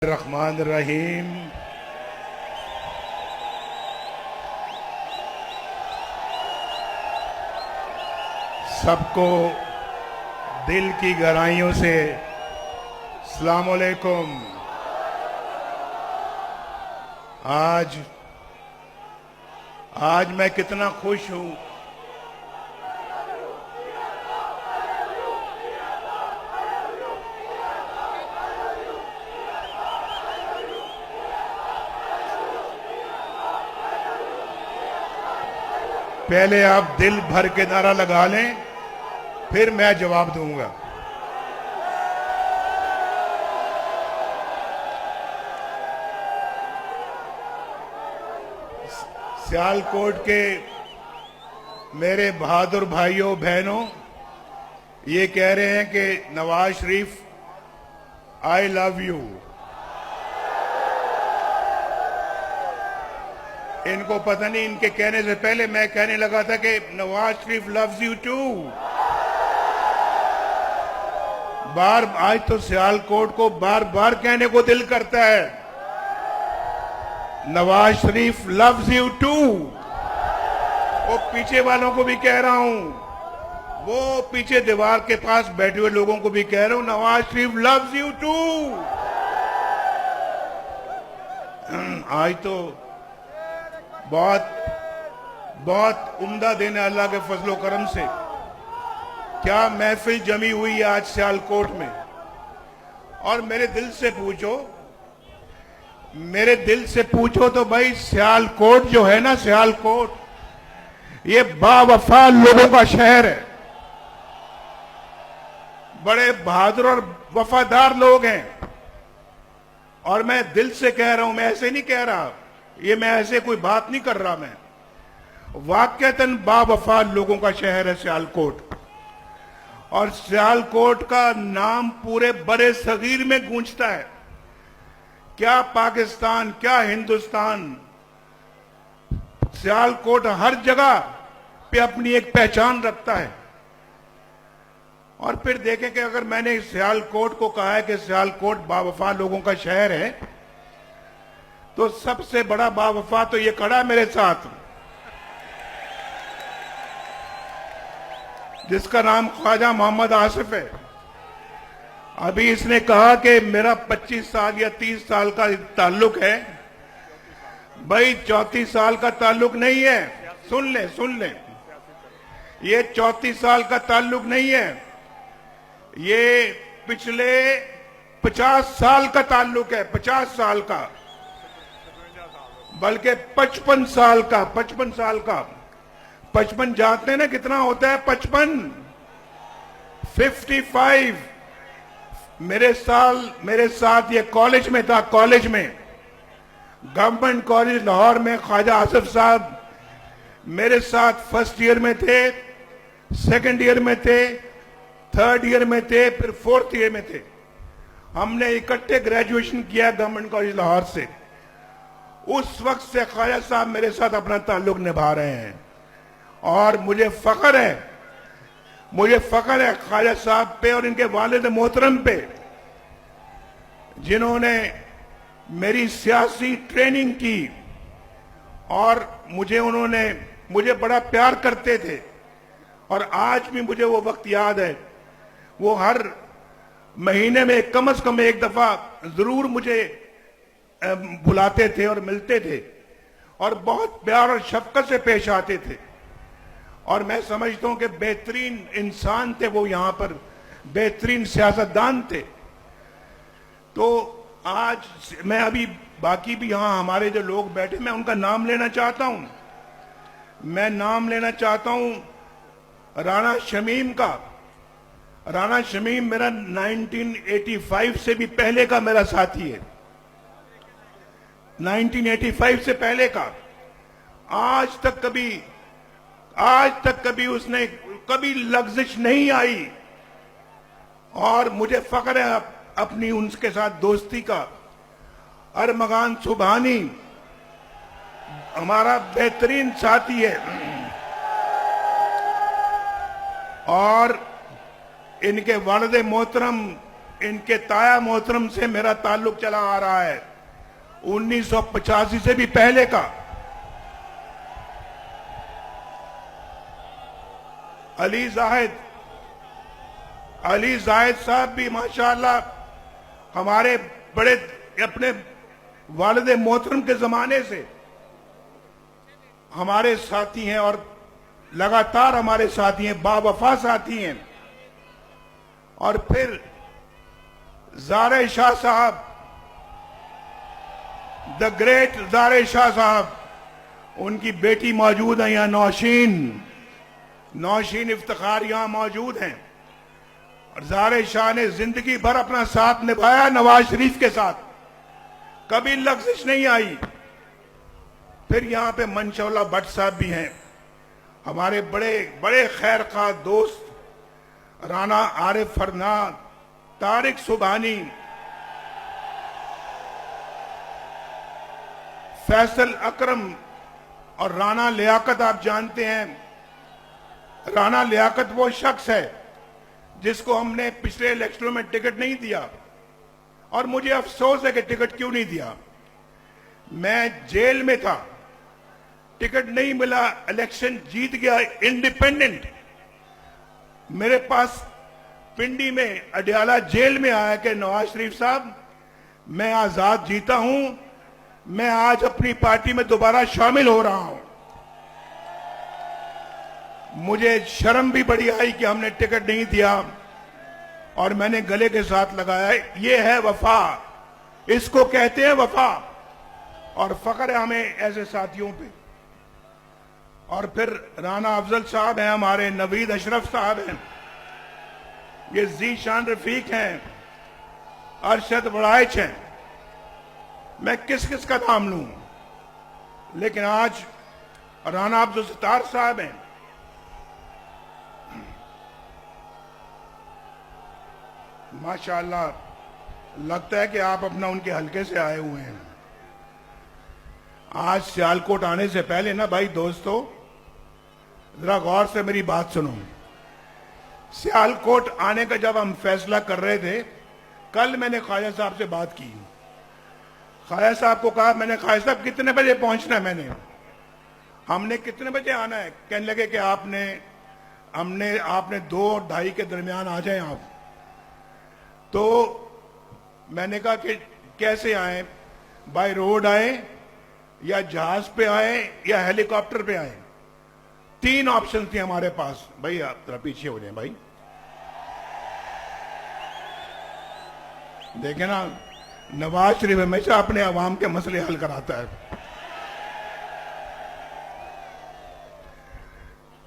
रहमान रहीम। सबको दिल की गहराइयों से अस्सलाम वालेकुम। आज आज मैं कितना खुश हूं। पहले आप दिल भर के नारा लगा लें, फिर मैं जवाब दूंगा। सियालकोट के मेरे बहादुर भाइयों बहनों ये कह रहे हैं कि Nawaz Sharif I love you. इनको पता नहीं, इनके कहने से पहले मैं कहने लगा था कि Nawaz Sharif loves you to. आज तो सियालकोट को बार बार कहने को दिल करता है, Nawaz Sharif loves you to. वो पीछे वालों को भी कह रहा हूं, वो पीछे दीवार के पास बैठे हुए लोगों को भी कह रहा हूं, Nawaz Sharif loves you to. आज तो बहुत उम्दा देने अल्लाह के फजलो करम से क्या महफिल जमी हुई है आज सियालकोट में। और मेरे दिल से पूछो तो भाई सियालकोट जो है ना, सियालकोट ये बावफा लोगों का शहर है। बड़े बहादुर और वफादार लोग हैं। और मैं दिल से कह रहा हूं, मैं ऐसे नहीं कह रहा, ये मैं ऐसे कोई बात नहीं कर रहा, मैं वाकईतन बावफा लोगों का शहर है सियालकोट। और सियालकोट का नाम पूरे बड़े सगीर में गूंजता है। क्या पाकिस्तान, क्या हिंदुस्तान, सियालकोट हर जगह पे अपनी एक पहचान रखता है। और फिर देखें कि अगर मैंने सियालकोट को कहा है कि सियालकोट बावफा लोगों का शहर है, तो सबसे बड़ा बावफा तो ये खड़ा है मेरे साथ, जिसका नाम ख्वाजा मोहम्मद आसिफ है। अभी इसने कहा कि मेरा 25 साल या 30 साल का ताल्लुक है। भाई 34 साल का ताल्लुक नहीं है, सुन ले, ये 34 साल का ताल्लुक नहीं है, ये पिछले 50 साल का ताल्लुक है, 50 साल का, बल्कि 55 साल का। 55 जानते हैं ना कितना होता है? 55 मेरे साथ ये कॉलेज में था, कॉलेज में, गवर्नमेंट कॉलेज लाहौर में ख्वाजा आसिफ साहब मेरे साथ फर्स्ट ईयर में थे, सेकंड ईयर में थे, थर्ड ईयर में थे, फिर फोर्थ ईयर में थे। हमने इकट्ठे ग्रेजुएशन किया गवर्नमेंट कॉलेज लाहौर से। उस वक्त से ख्वाजा साहब मेरे साथ अपना ताल्लुक निभा रहे हैं। और मुझे फख्र है ख्वाजा साहब पे और इनके वालिद मोहतरम पे, जिन्होंने मेरी सियासी ट्रेनिंग की। और मुझे बड़ा प्यार करते थे। और आज भी मुझे वो वक्त याद है। वो हर महीने में कम से कम एक दफा जरूर मुझे बुलाते थे और मिलते थे, और बहुत प्यार और शफकत से पेश आते थे। और मैं समझता हूं कि बेहतरीन इंसान थे वो, यहां पर बेहतरीन सियासतदान थे। तो आज मैं अभी बाकी भी यहां हमारे जो लोग बैठे, मैं उनका नाम लेना चाहता हूं। मैं नाम लेना चाहता हूं राणा शमीम का। राणा शमीम मेरा 1985 से भी पहले का मेरा साथी है, 1985 से पहले का। आज तक कभी उसने कभी लग्जिश नहीं आई। और मुझे फख्र है अपनी उनके साथ दोस्ती का। अरमगान सुबहानी हमारा बेहतरीन साथी है। और इनके वालिद मोहतरम इनके ताया मोहतरम से मेरा ताल्लुक चला आ रहा है 1985 से भी पहले का। अली जाहिद साहब भी माशाअल्लाह हमारे बड़े अपने वालिद मोहतरम के जमाने से हमारे साथी हैं और लगातार हमारे साथी हैं, बावफा साथी हैं। और फिर ज़ारे शाह साहब, द ग्रेट ज़ारे शाह साहब, उनकी बेटी मौजूद है यहाँ, नौशीन इफ्तिखार यहाँ मौजूद हैं। और ज़ारे शाह ने जिंदगी भर अपना साथ निभाया नवाज शरीफ के साथ, कभी लग़्ज़िश नहीं आई। फिर यहाँ पे मंशौला भट्ट साहब भी हैं, हमारे बड़े बड़े खैर खा दोस्त, राना आरिफ फरनाद, तारिक सुबहानी, फैसल अकरम और राना लियाकत। आप जानते हैं राना लियाकत वो शख्स है जिसको हमने पिछले इलेक्शनों में टिकट नहीं दिया, और मुझे अफसोस है कि टिकट क्यों नहीं दिया। मैं जेल में था, टिकट नहीं मिला, इलेक्शन जीत गया इंडिपेंडेंट। मेरे पास पिंडी में अडयाला जेल में आया कि नवाज शरीफ साहब, मैं आजाद जीता हूं, मैं आज अपनी पार्टी में दोबारा शामिल हो रहा हूं। मुझे शर्म भी बड़ी आई कि हमने टिकट नहीं दिया, और मैंने गले के साथ लगाया। ये है वफा, इसको कहते हैं वफा, और फख्र है हमें ऐसे साथियों पे। और फिर राना अफजल साहब हैं, हमारे नवीद अशरफ साहब हैं, ये जीशान रफीक हैं, अरशद बड़ाइच हैं। मैं किस किस का नाम लूं, लेकिन आज राना अब्दुल सत्तार साहब हैं। माशाअल्लाह लगता है कि आप अपना उनके हलके से आए हुए हैं। आज सियालकोट आने से पहले ना भाई दोस्तों, जरा गौर से मेरी बात सुनो। सियालकोट आने का जब हम फैसला कर रहे थे, कल मैंने ख्वाजा साहब से बात की। ख्वाजा साहब को कहा, मैंने ख्वाजा साहब कितने बजे पहुंचना है, हमने कितने बजे आना है? कहने लगे कि आपने 2 और 2:30 के दरमियान आ जाएं आप। तो मैंने कहा कि कैसे आए, बाय रोड आए या जहाज पे आए या हेलीकॉप्टर पे आए? 3 ऑप्शन थे हमारे पास। भाई आप जरा पीछे हो जाए भाई, देखे ना, नवाज शरीफ हमेशा अपने अवाम के मसले हल कराता है।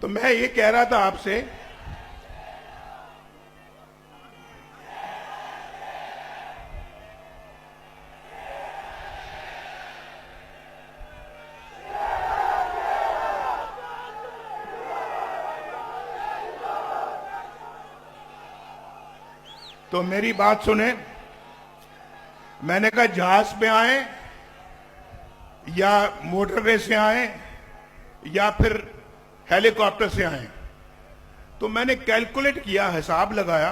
तो मैं ये कह रहा था आपसे, तो मेरी बात सुने। मैंने कहा जहाज पे आए या मोटरवे से आए या फिर हेलीकॉप्टर से आए। तो मैंने कैलकुलेट किया, हिसाब लगाया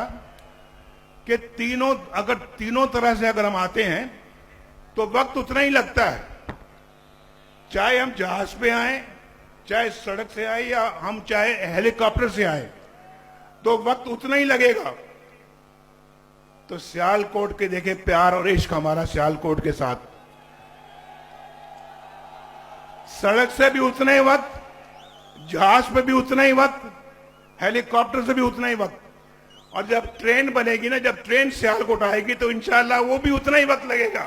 कि अगर तीनों तरह से अगर हम आते हैं तो वक्त उतना ही लगता है। चाहे हम जहाज पे आए, चाहे सड़क से आए, या हम चाहे हेलीकॉप्टर से आए, तो वक्त उतना ही लगेगा। तो सियालकोट के देखे प्यार और इश्क हमारा सियालकोट के साथ। सड़क से भी उतना ही वक्त, जहाज पे भी उतना ही वक्त, हेलीकॉप्टर से भी उतना ही वक्त, और जब ट्रेन बनेगी ना, जब ट्रेन सियालकोट आएगी तो इंशाअल्लाह वो भी उतना ही वक्त लगेगा।